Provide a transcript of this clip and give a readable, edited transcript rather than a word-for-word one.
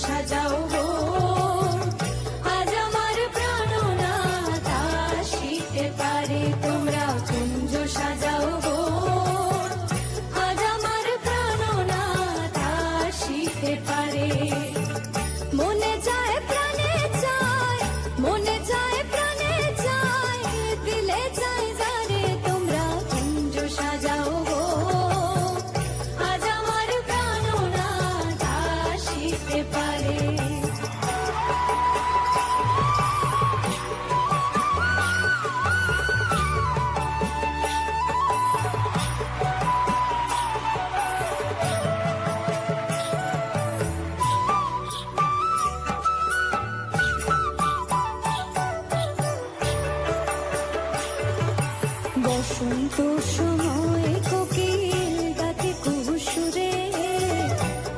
সাজাও গো, আজ আমার প্রাণনাথ আসিতে পারে। তোমরা কুঞ্জ সাজাও গো, আজ আমার প্রাণনাথ আসিতে পারে। মনে চায় প্রাণে চায়, মনে চায় প্রাণে চায়, দিলে চায় যারে। তোমরা কুঞ্জ সাজাও গো, আজ আমার প্রাণনাথ আসিতে পারে। বসন্ত সময়